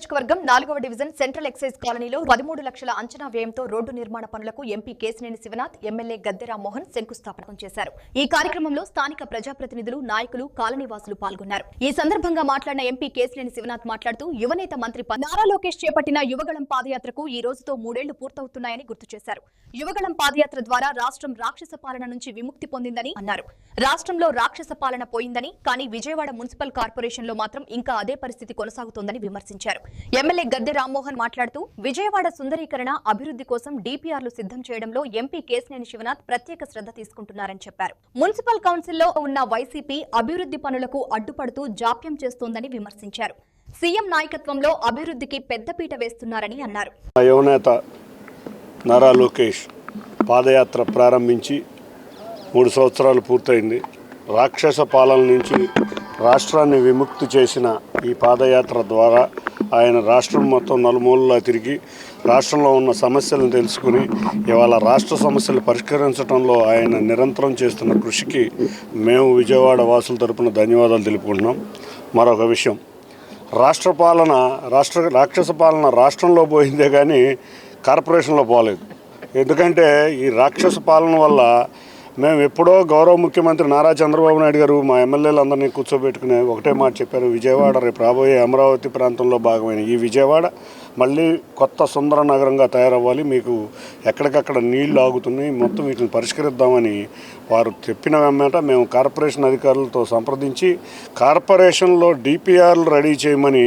నియోజకవర్గం 4వ division central excise కాలనీలో 13 లక్షల అంచనా వ్యయంతో రోడ్డు నిర్మాణ పనులకు ఎంపీ కేశినేని శివనాథ్, ఎమ్మెల్యే గద్దె రామ్మోహన్ శంకుస్థాపన చేశారు. ఈ కార్యక్రమంలో స్థానిక ప్రజాప్రతినిధులు, నాయకులు, కాలనీవాసులు పాల్గొన్నారు. ఈ సందర్భంగా మాట్లాడిన ఎంపీ కేశినేని శివనాథ్ మాట్లాడుతూ యువనేత మంత్రి నారా లోకేష్ చేపట్టిన యువగళం పాదయాత్రకు ఈ రోజుతో 3 ఏళ్లు పూర్తవుతున్నాయని గుర్తు చేశారు. యువగళం పాదయాత్ర ద్వారా రాష్ట్రం రాక్షస పాలన నుంచి విముక్తి పొందిందని అన్నారు. రాష్ట్రంలో రాక్షస పాలన పోయిందని, కానీ విజయవాడ మున్సిపల్ కార్పొరేషన్ లో మాత్రం ఇంకా అదే పరిస్థితి కొనసాగుతోందని విమర్శించారు. ఎమ్మెల్యే గద్దె రామ్మోహన్ మాట్లాడుతూ విజయవాడ సుందరీకరణ, అభివృద్ధి కోసం డిపిఆర్లు సిద్ధం చేయడంలో ఎంపీ కేశినేని శివనాథ్ ప్రత్యేక శ్రద్ధ తీసుకుంటున్నారని చెప్పారు. మున్సిపల్ కౌన్సిల్లో ఉన్న వైసీపీ అభివృద్ధి పనులకు అడ్డుపడుతూ జాప్యం చేస్తోందని విమర్శించారు. సీఎం నాయకత్వంలో అభివృద్ధికి పెద్దపీట వేస్తున్నారని అన్నారు. యువనేత నారా లోకేష్ పాదయాత్ర ప్రారంభించి 3 సంవత్సరాలు పూర్తయింది. రాక్షస పాలన నుంచి రాష్ట్రాన్ని విముక్తి చేసిన ఈ పాదయాత్ర ద్వారా ఆయన రాష్ట్రం మొత్తం నలుమూలలా తిరిగి రాష్ట్రంలో ఉన్న సమస్యలను తెలుసుకుని ఇవాళ రాష్ట్ర సమస్యలు పరిష్కరించడంలో ఆయన నిరంతరం చేస్తున్న కృషికి మేము విజయవాడ వాసుల తరపున ధన్యవాదాలు తెలుపుకుంటున్నాం. మరొక విషయం, రాక్షస పాలన రాష్ట్రంలో పోయిందే కానీ కార్పొరేషన్లో పోలేదు. ఎందుకంటే ఈ రాక్షస పాలన వల్ల మేము ఎప్పుడో గౌరవ ముఖ్యమంత్రి నారా చంద్రబాబు నాయుడు గారు మా ఎమ్మెల్యేలందరినీ కూర్చోబెట్టుకుని ఒకటే మాట చెప్పారు, విజయవాడ రేపు రాబోయే అమరావతి ప్రాంతంలో భాగమైన ఈ విజయవాడ మళ్ళీ కొత్త సుందర నగరంగా తయారవ్వాలి, మీకు ఎక్కడికక్కడ నీళ్లు ఆగుతున్నాయి, మొత్తం వీటిని పరిష్కరిద్దామని వారు చెప్పిన వెంబట మేము కార్పొరేషన్ అధికారులతో సంప్రదించి కార్పొరేషన్లో డిపిఆర్లు రెడీ చేయమని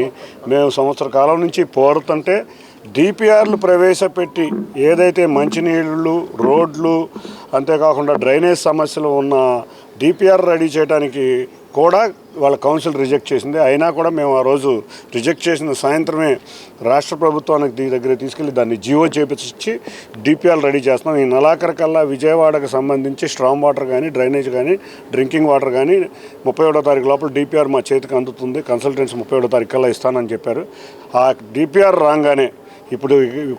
మేము సంవత్సర కాలం నుంచి కోరుతుంటే డిపిఆర్లు ప్రవేశపెట్టి ఏదైతే మంచినీళ్ళు, రోడ్లు, అంతేకాకుండా డ్రైనేజ్ సమస్యలు ఉన్న డిపిఆర్ రెడీ చేయడానికి కూడా వాళ్ళ కౌన్సిల్ రిజెక్ట్ చేసింది. అయినా కూడా మేము ఆ రోజు రిజెక్ట్ చేసిన సాయంత్రమే రాష్ట్ర ప్రభుత్వానికి దగ్గర తీసుకెళ్లి దాన్ని జీవో చేపించి డిపిఆర్ రెడీ చేస్తున్నాం. ఈ నెలాఖరు కల్లా విజయవాడకు సంబంధించి స్ట్రాంగ్ వాటర్ కానీ, డ్రైనేజ్ కానీ, డ్రింకింగ్ వాటర్ కానీ 31వ తారీఖు లోపల డిపిఆర్ మా చేతికి అందుతుంది. కన్సల్టెన్సీ 31వ తారీఖు కల్లా ఇస్తానని చెప్పారు. ఆ డిపిఆర్ రాగానే ఇప్పుడు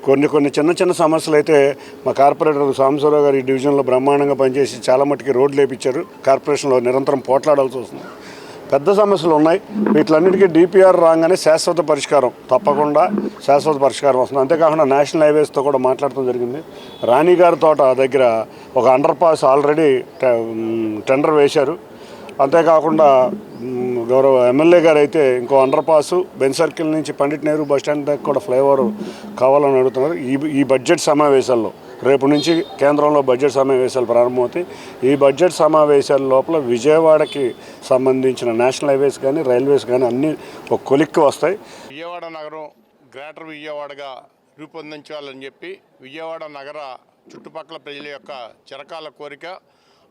కొన్ని చిన్న సమస్యలు అయితే మా కార్పొరేటర్ సాంబశివరావు గారు ఈ డివిజన్లో బ్రహ్మాండంగా పనిచేసి చాలా మట్టుకి రోడ్లు వేయించారు. కార్పొరేషన్లో నిరంతరం పోట్లాడాల్సి వస్తుంది. పెద్ద సమస్యలు ఉన్నాయి. వీటిలన్నిటికీ డిపిఆర్ రాగానే శాశ్వత పరిష్కారం, తప్పకుండా శాశ్వత పరిష్కారం వస్తుంది. అంతేకాకుండా నేషనల్ హైవేస్తో కూడా మాట్లాడటం జరిగింది. రాణిగారి తోట దగ్గర ఒక అండర్ పాస్ ఆల్రెడీ టెండర్ వేశారు. అంతేకాకుండా గౌరవ ఎమ్మెల్యే గారు అయితే ఇంకో అండర్ పాసు బెంజ్ సర్కిల్ నుంచి పండిట్ నెహ్రూ బస్టాండ్ దగ్గర కూడా ఫ్లైఓవర్ కావాలని అడుగుతున్నారు. ఈ బడ్జెట్ సమావేశాల్లో రేపు నుంచి కేంద్రంలో బడ్జెట్ సమావేశాలు ప్రారంభమవుతాయి. ఈ బడ్జెట్ సమావేశాల లోపల విజయవాడకి సంబంధించిన నేషనల్ హైవేస్ కానీ, రైల్వేస్ కానీ అన్నీ ఒక కొలిక్కి వస్తాయి. విజయవాడ నగరం గ్రేటర్ విజయవాడగా రూపొందించాలని చెప్పి విజయవాడ నగర చుట్టుపక్కల ప్రజల యొక్క చిరకాల కోరిక.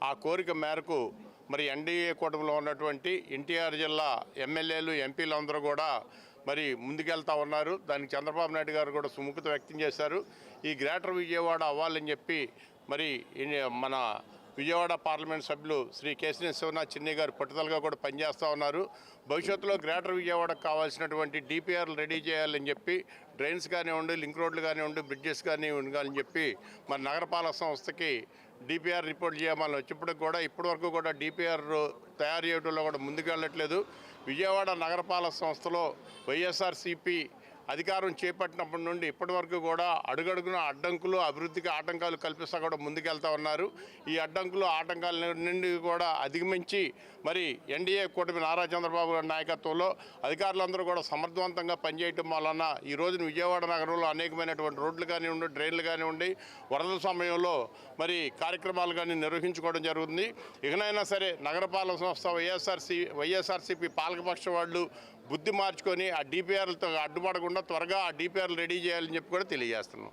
ఆ కోరిక మేరకు మరి ఎన్డీఏ కూటమిలో ఉన్నటువంటి ఎన్టీఆర్ జిల్లా ఎమ్మెల్యేలు, ఎంపీలు అందరూ కూడా మరి ముందుకెళ్తా ఉన్నారు. దానికి చంద్రబాబు నాయుడు గారు కూడా సుముఖత వ్యక్తం చేశారు. ఈ గ్రేటర్ విజయవాడ అవ్వాలని చెప్పి మరి మన విజయవాడ పార్లమెంట్ సభ్యులు శ్రీ కేశినేని శివనాథ్ చిన్ని గారు పట్టుదలగా కూడా పనిచేస్తూ ఉన్నారు. భవిష్యత్తులో గ్రేటర్ విజయవాడకు కావాల్సినటువంటి డిపిఆర్లు రెడీ చేయాలని చెప్పి, డ్రైన్స్ కానివ్వండి, లింక్ రోడ్లు కానివ్వండి, బ్రిడ్జెస్ కానివ్వండి చెప్పి మరి నగరపాలక సంస్థకి డిపిఆర్ రిపోర్ట్ చేయమని వచ్చినప్పటికి కూడా ఇప్పటివరకు కూడా డిపిఆర్ తయారు చేయడంలో కూడా ముందుకు వెళ్ళట్లేదు. విజయవాడ నగరపాలక సంస్థలో వైఎస్ఆర్సీపీ అధికారం చేపట్టినప్పటి నుండి ఇప్పటి వరకు కూడా అడుగడుగున అడ్డంకులు, అభివృద్ధికి ఆటంకాలు కల్పిస్తూ కూడా ముందుకెళ్తా ఉన్నారు. ఈ అడ్డంకులు, ఆటంకాల నుండి కూడా అధిగమించి మరి ఎన్డీఏ కూటమి నారా చంద్రబాబు గారి నాయకత్వంలో అధికారులందరూ కూడా సమర్థవంతంగా పనిచేయటం వలన ఈ రోజున విజయవాడ నగరంలో అనేకమైనటువంటి రోడ్లు కానివ్వండి, డ్రైన్లు కానివ్వండి, వరదల సమయంలో మరి కార్యక్రమాలు కానీ నిర్వహించుకోవడం జరుగుతుంది. ఇకనైనా సరే నగరపాలక సంస్థ వైఎస్ఆర్సీపీ పాలకపక్ష వాళ్ళు బుద్ధి మార్చుకొని ఆ డిపిఆర్లతో అడ్డుపడకుండా త్వరగా ఆ డిపిఆర్లు రెడీ చేయాలని చెప్పి కూడా తెలియజేస్తున్నాం.